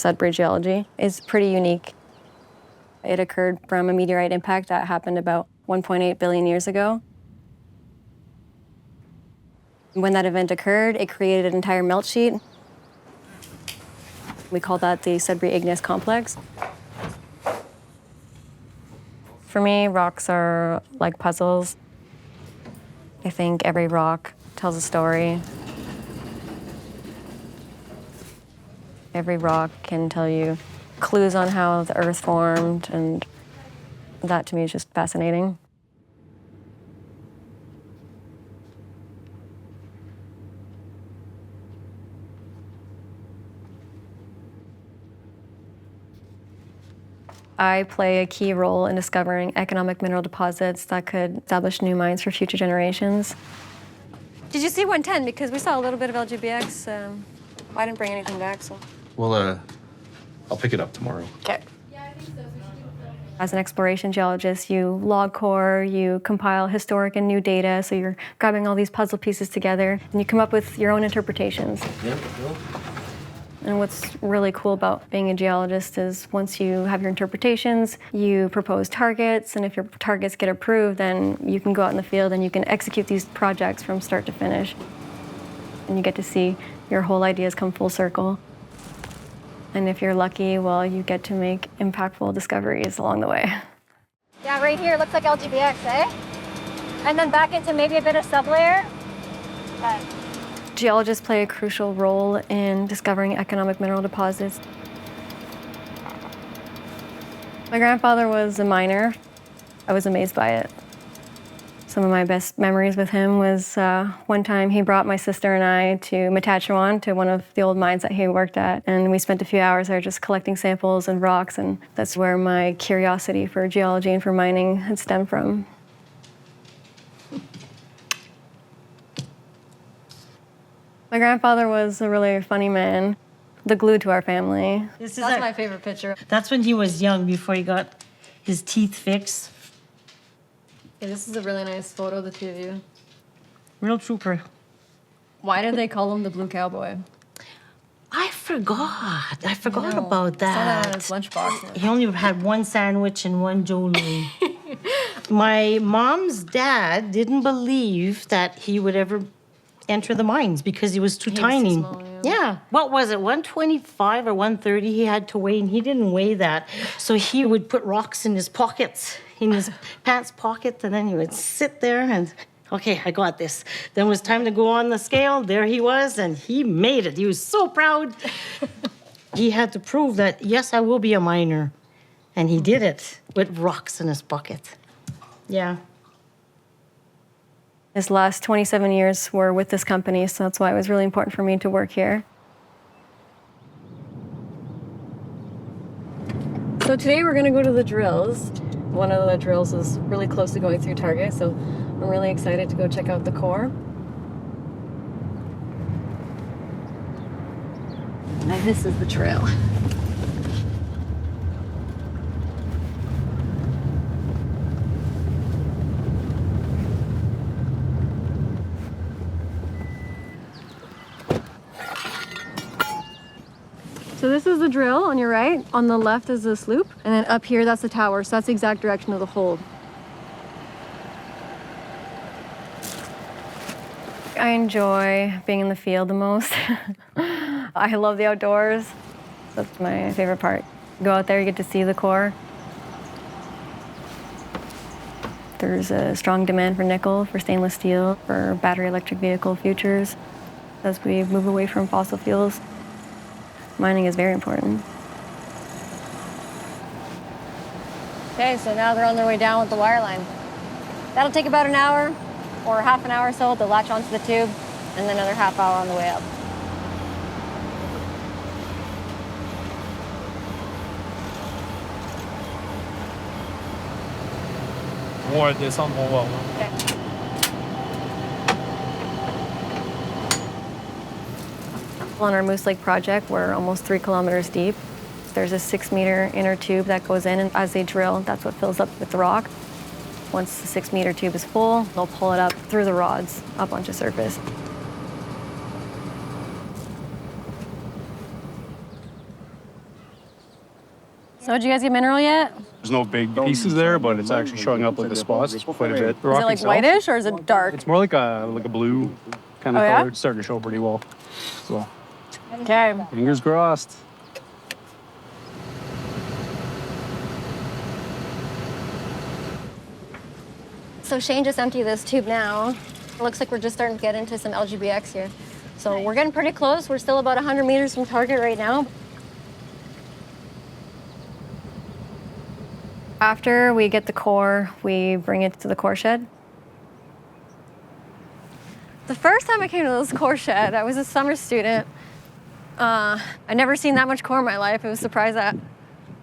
Sudbury geology is pretty unique. It occurred from a meteorite impact that happened about 1.8 billion years ago. When that event occurred, it created an entire melt sheet. We call that the Sudbury Igneous Complex. For me, rocks are like puzzles. I think every rock tells a story. Every rock can tell you clues on how the Earth formed, and that to me is just fascinating. I play a key role in discovering economic mineral deposits that could establish new mines for future generations. Did you see 110? Because we saw a little bit of LGBX. I didn't bring anything back, so. Well, I'll pick it up tomorrow. Okay. As an exploration geologist, you log core, you compile historic and new data, so you're grabbing all these puzzle pieces together, and you come up with your own interpretations. Yeah. And what's really cool about being a geologist is once you have your interpretations, you propose targets, and if your targets get approved, then you can go out in the field and you can execute these projects from start to finish. And you get to see your whole ideas come full circle. And if you're lucky, well, you get to make impactful discoveries along the way. Yeah, right here, looks like LGBX, eh? And then back into maybe a bit of sublayer. Geologists play a crucial role in discovering economic mineral deposits. My grandfather was a miner. I was amazed by it. Some of my best memories with him was one time he brought my sister and I to Matachewan, to one of the old mines that he worked at, and we spent a few hours there just collecting samples and rocks, and that's where my curiosity for geology and for mining had stemmed from. My grandfather was a really funny man, the glue to our family. That's my favorite picture. That's when he was young, before he got his teeth fixed. Yeah, this is a really nice photo of the two of you. Real trooper. Why did they call him the Blue Cowboy? I forgot about Saw that on that. his lunchbox. He only had one sandwich and one Jolene. My mom's dad didn't believe that he would ever enter the mines because he was too tiny. Was too small, yeah. What was it, 125 or 130 he had to weigh, and he didn't weigh that. So he would put rocks in his pockets, in his pants pockets, and then he would sit there and, okay, I got this. Then it was time to go on the scale. There he was, and he made it. He was so proud. He had to prove that, yes, I will be a miner. And he did it with rocks in his pocket. Yeah. His last 27 years were with this company, so that's why it was really important for me to work here. So today we're gonna go to the drills. One of the drills is really close to going through target, so I'm really excited to go check out the core. Now this is the trail. So this is the drill on your right. On the left is the sloop. And then up here, that's the tower. So that's the exact direction of the hold. I enjoy being in the field the most. I love the outdoors. That's my favorite part. Go out there, you get to see the core. There's a strong demand for nickel, for stainless steel, for battery electric vehicle futures. As we move away from fossil fuels, mining is very important. Okay, so now they're on their way down with the wire line. That'll take about an hour or half an hour or so to latch onto the tube, and then another half hour on the way up. On va descendre, on va voir. Okay. On our Moose Lake project, we're almost 3 kilometers deep. There's a 6-meter inner tube that goes in, and as they drill, that's what fills up with the rock. Once the 6-meter tube is full, they'll pull it up through the rods up onto surface. So did you guys get mineral yet? There's no big pieces there, but it's actually showing up like the spots quite a bit. The Is rock it like itself, whitish or is it dark? it's more like a blue kind of Oh, yeah? color. It's starting to show pretty well. So Okay. fingers crossed. So Shane just emptied this tube now. It looks like we're just starting to get into some LGBX here. So we're getting pretty close. We're still about 100 meters from target right now. After we get the core, we bring it to the core shed. The first time I came to this core shed, I was a summer student. I'd never seen that much core in my life. I was surprised at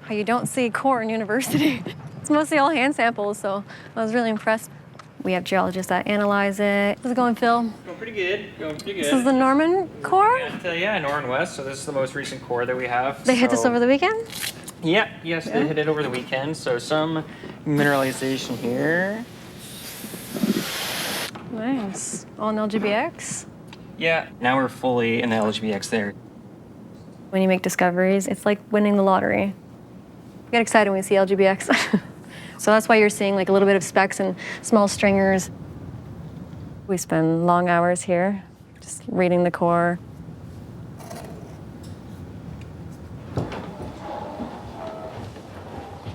how you don't see core in university. It's mostly all hand samples, so I was really impressed. We have geologists that analyze it. How's it going, Phil? Going pretty good. Going pretty good. This is the Norman core? Yeah, Northern West. So this is the most recent core that we have. They hit this over the weekend? Yeah, yes, they hit it over the weekend. So some mineralization here. Nice. All in LGBX? Yeah, now we're fully in the LGBX there. When you make discoveries, it's like winning the lottery. We get excited when we see LGBX. So that's why you're seeing like a little bit of specks and small stringers. We spend long hours here, just reading the core.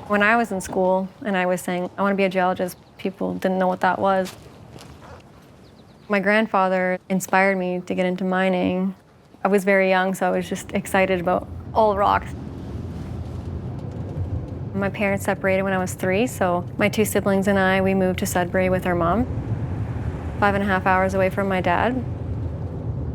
When I was in school and I was saying, I want to be a geologist, people didn't know what that was. My grandfather inspired me to get into mining. I was very young, so I was just excited about all rocks. My parents separated when I was 3, so my 2 siblings and I, we moved to Sudbury with our mom, 5.5 hours away from my dad.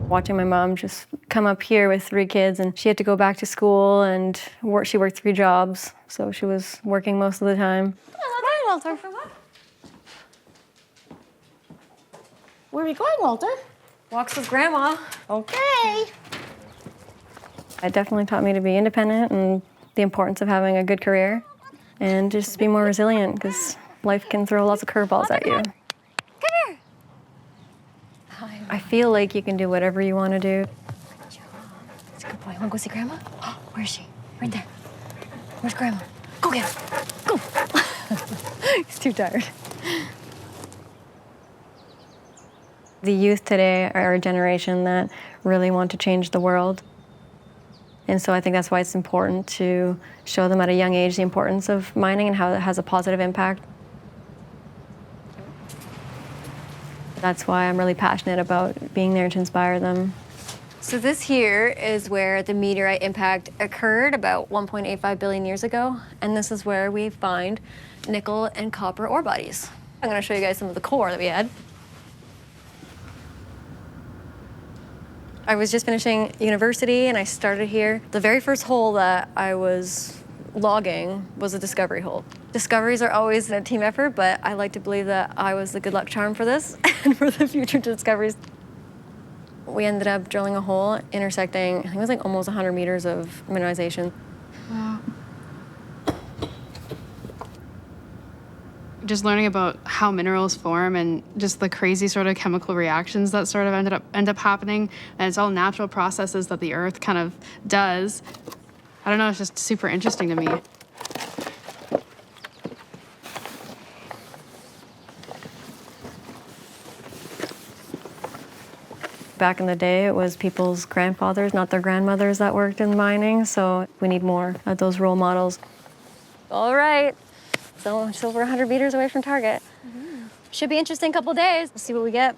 Watching my mom just come up here with 3 kids, and she had to go back to school and she worked 3 jobs, so she was working most of the time. Hi, Walter. Where are we going, Walter? Walks with grandma. Okay. It definitely taught me to be independent and the importance of having a good career and just be more resilient because life can throw lots of curveballs at you. Come here. Hi. I feel like you can do whatever you want to do. Good job. That's a good boy. Want to go see Grandma? Oh, where is she? Right there. Where's Grandma? Go get her. Go. He's too tired. The youth today are a generation that really want to change the world. And so I think that's why it's important to show them at a young age the importance of mining and how it has a positive impact. That's why I'm really passionate about being there to inspire them. So this here is where the meteorite impact occurred about 1.85 billion years ago. And this is where we find nickel and copper ore bodies. I'm going to show you guys some of the core that we had. I was just finishing university and I started here. The very first hole that I was logging was a discovery hole. Discoveries are always a team effort, but I like to believe that I was the good luck charm for this and for the future discoveries. We ended up drilling a hole intersecting, I think it was like almost 100 meters of mineralization. Wow. Just learning about how minerals form and just the crazy sort of chemical reactions that sort of end up happening, and it's all natural processes that the earth kind of does. I don't know, it's just super interesting to me. Back in the day, it was people's grandfathers, not their grandmothers, that worked in mining, so we need more of those role models. All right. So it's over 100 meters away from target. Should be interesting couple days. We'll see what we get.